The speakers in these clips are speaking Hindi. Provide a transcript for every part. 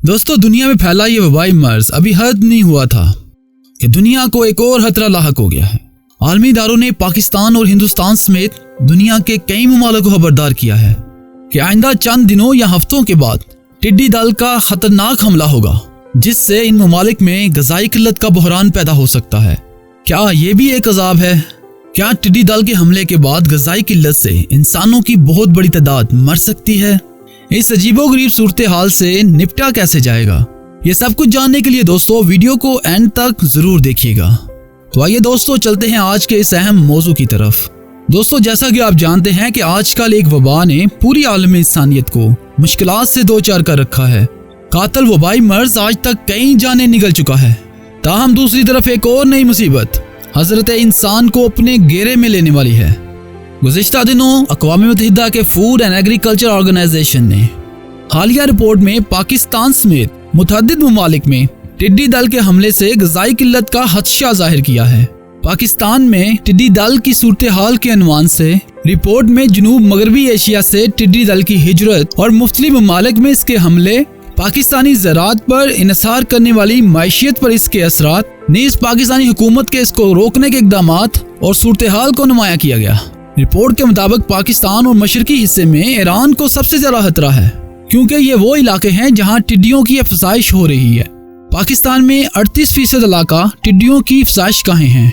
दोस्तों, दुनिया में फैला ये वबाई मर्ज अभी हद नहीं हुआ था कि दुनिया को एक और खतरा लाहक हो गया है। आलमी इदारों ने पाकिस्तान और हिंदुस्तान समेत दुनिया के कई ममालिक को खबरदार किया है कि आइंदा चंद दिनों या हफ्तों के बाद टिड्डी दल का खतरनाक हमला होगा, जिससे इन ममालिक में ग़िज़ाई किल्लत का बहरान पैदा हो सकता है। क्या ये भी एक अज़ाब है? क्या टिड्डी दल के हमले के बाद ग़िज़ाई किल्लत से इंसानों की बहुत बड़ी तादाद मर सकती है? इस अजीबोगरीब सूरत हाल से निपटा कैसे जाएगा? ये सब कुछ जानने के लिए दोस्तों वीडियो को एंड तक जरूर देखिएगा। तो आइए दोस्तों, चलते हैं आज के इस अहम मौजू की तरफ। दोस्तों, जैसा कि आप जानते हैं कि आजकल एक वबा ने पूरी आलमी इंसानियत को मुश्किलात से दो चार कर रखा है। कातल वबाई मर्ज आज तक कई जानें निगल चुका है। ताहम दूसरी तरफ एक और नई मुसीबत हजरत इंसान को अपने घेरे में लेने वाली है। गुज़िश्ता दिनों अक़वाम मुत्तहिदा के फूड एंड एग्रीकल्चर ऑर्गेनाइजेशन ने हालिया रिपोर्ट में पाकिस्तान समेत मुतअद्दिद ममालिक में टिड्डी दल के हमले से ग़िज़ाई किल्लत का खदशा जाहिर किया है। पाकिस्तान में टिड्डी दल की सूरत हाल के अनवान से रिपोर्ट में जनूब मगरबी एशिया से टिड्डी दल की हिजरत और मुख्तलिफ ममालिक में इसके हमले, पाकिस्तानी ज़राअत पर इन्हिसार करने वाली मैशियत पर इसके असरात, नीज़ पाकिस्तानी हुकूमत के इसको रोकने के इक़दामात और सूरत हाल को नुमाया किया गया। रिपोर्ट के मुताबिक पाकिस्तान और मशरकी हिस्से में ईरान को सबसे ज्यादा खतरा है, क्योंकि ये वो इलाके हैं जहां टिड्डियों की अफज़ाइश हो रही है। पाकिस्तान में 38% इलाका टिड्डियों की अफज़ाइश गाहें हैं,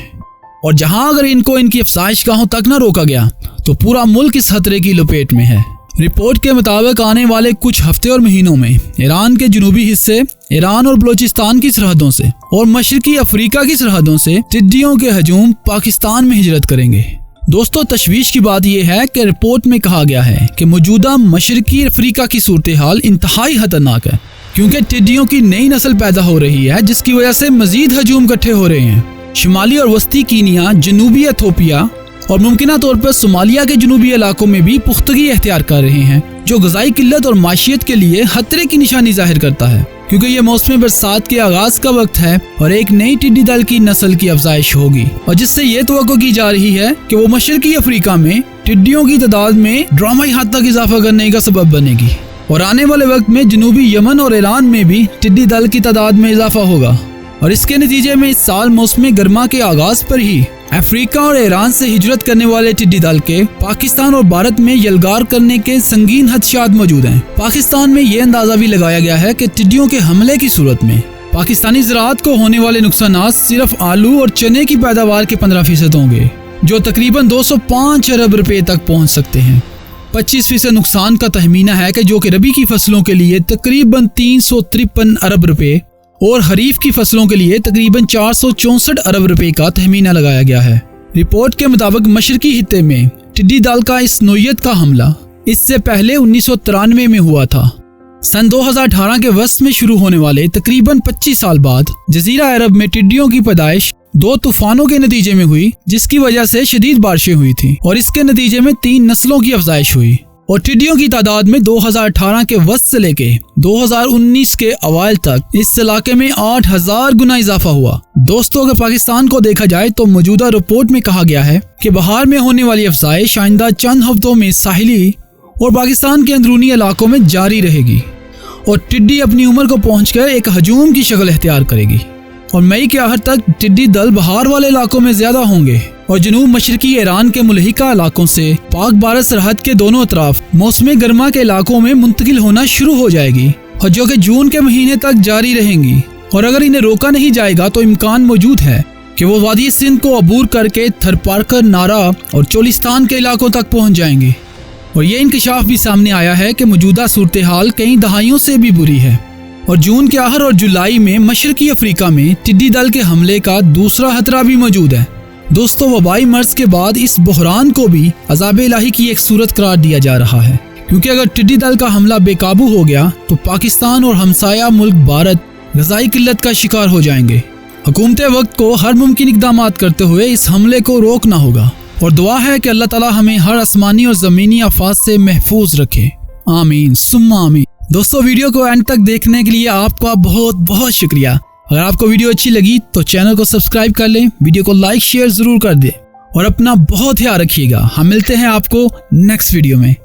और जहां अगर इनको इनकी अफज़ाइश गाहों तक न रोका गया तो पूरा मुल्क इस खतरे की लपेट में है। रिपोर्ट के मुताबिक आने वाले कुछ हफ्ते और महीनों में ईरान के जनूबी हिस्से, ईरान और बलोचिस्तान की सरहदों से और मशरकी अफ्रीका की सरहदों से टिड्डियों के हजूम पाकिस्तान में हिजरत करेंगे। दोस्तों, तशवीश की बात यह है कि रिपोर्ट में कहा गया है कि मौजूदा मशरकी अफ्रीका की सूरत हाल इंतहाई खतरनाक है, क्योंकि टिड्डियों की नई नस्ल पैदा हो रही है, जिसकी वजह से मजीद हजूम इकट्ठे हो रहे हैं। शुमाली और वस्ती कीनिया, जनूबी एथोपिया और मुमकिना तौर पर सोमालिया के जनूबी इलाकों में भी पुख्तगी अख्तियार कर रहे हैं, जो ग़िज़ाई किल्लत और माशियत के लिए खतरे की निशानी जाहिर करता है, क्योंकि ये मौसम बरसात के आगाज का वक्त है और एक नई टिड्डी दल की नस्ल की अफजाइश होगी, और जिससे ये तवक्को की जा रही है कि वो मशरकी अफ्रीका में टिड्डियों की तादाद में ड्रामाई हद तक इजाफा करने का सबब बनेगी, और आने वाले वक्त में जनूबी यमन और ईरान में भी टिड्डी दल की तादाद में इजाफा होगा। और इसके नतीजे में इस साल मौसम गर्मा के आगाज पर ही अफ्रीका और ईरान से हिजरत करने वाले टिड्डी दल के पाकिस्तान और भारत में यलगार करने के संगीन खदशात मौजूद हैं। पाकिस्तान में ये अंदाजा भी लगाया गया है कि टिड्डियों के हमले की सूरत में पाकिस्तानी ज़राअत को होने वाले नुकसानात सिर्फ आलू और चने की पैदावार के 15% होंगे, जो तकरीबन 205 अरब रुपए तक पहुँच सकते हैं। 25% नुकसान का तहमीना है कि जो कि रबी की फसलों के लिए तकरीबन 353 अरब रुपए और खरीफ की फसलों के लिए तकरीबन 464 अरब रुपए का तहमीना लगाया गया है। रिपोर्ट के मुताबिक मशरकी हिस्से में टिड्डी दल का इस नोयत का हमला इससे पहले 1993 में हुआ था। सन 2018 के वस्त में शुरू होने वाले तकरीबन 25 साल बाद जजीरा अरब में टिड्डियों की पैदाइश 2 तूफानों के नतीजे में हुई, जिसकी वजह से शदीद बारिशें हुई थी, और इसके नतीजे में 3 नस्लों की अफजाइश हुई, और टिड्डियों की तादाद में 2018 के वस्त से लेके 2019 के अवाइल तक इस इलाके में 8000 गुना इजाफा हुआ। दोस्तों, अगर पाकिस्तान को देखा जाए तो मौजूदा रिपोर्ट में कहा गया है कि बहार में होने वाली अफजाइश आइंदा चंद हफ्तों में साहिली और पाकिस्तान के अंदरूनी इलाकों में जारी रहेगी, और टिड्डी अपनी उम्र को पहुंचकर एक हजूम की शक्ल इख्तियार करेगी, और मई के आखिर तक टिड्डी दल बहार वाले इलाकों में ज्यादा होंगे, और जनूब मशरकी ईरान के मुल्हिका इलाकों से पाक भारत सरहद के दोनों तरफ मौसम गर्मा के इलाकों में मुंतकिल होना शुरू हो जाएगी, और जो कि जून के महीने तक जारी रहेंगी। और अगर इन्हें रोका नहीं जाएगा तो इम्कान मौजूद है कि वो वादी सिंध को अबूर करके थरपारकर, नारा और चोलिस्तान के इलाकों तक पहुँच जाएंगे। और ये इंकशाफ भी सामने आया है कि मौजूदा सूरत हाल कई दहाइयों से भी बुरी है, और जून के आखिर और जुलाई में मशरकी अफ्रीका में टिड्डी दल के हमले का दूसरा खतरा भी मौजूद है। दोस्तों, वबाई मर्ज के बाद इस बहरान को भी अज़ाब इलाही की एक सूरत करार दिया जा रहा है, क्योंकि अगर टिड्डी दल का हमला बेकाबू हो गया तो पाकिस्तान और हमसाया मुल्क भारत ग़िज़ाई किल्लत का शिकार हो जाएंगे। हुकूमत वक्त को हर मुमकिन इक़दामात करते हुए इस हमले को रोकना होगा, और दुआ है कि अल्लाह ताला हमें हर आसमानी और ज़मीनी आफात से महफूज रखे। आमीन सुम्मा आमीन। दोस्तों, वीडियो को एंड तक देखने के लिए आपका बहुत बहुत शुक्रिया। अगर आपको वीडियो अच्छी लगी तो चैनल को सब्सक्राइब कर लें, वीडियो को लाइक शेयर जरूर कर दें, और अपना बहुत ख्याल रखिएगा। हम मिलते हैं आपको नेक्स्ट वीडियो में।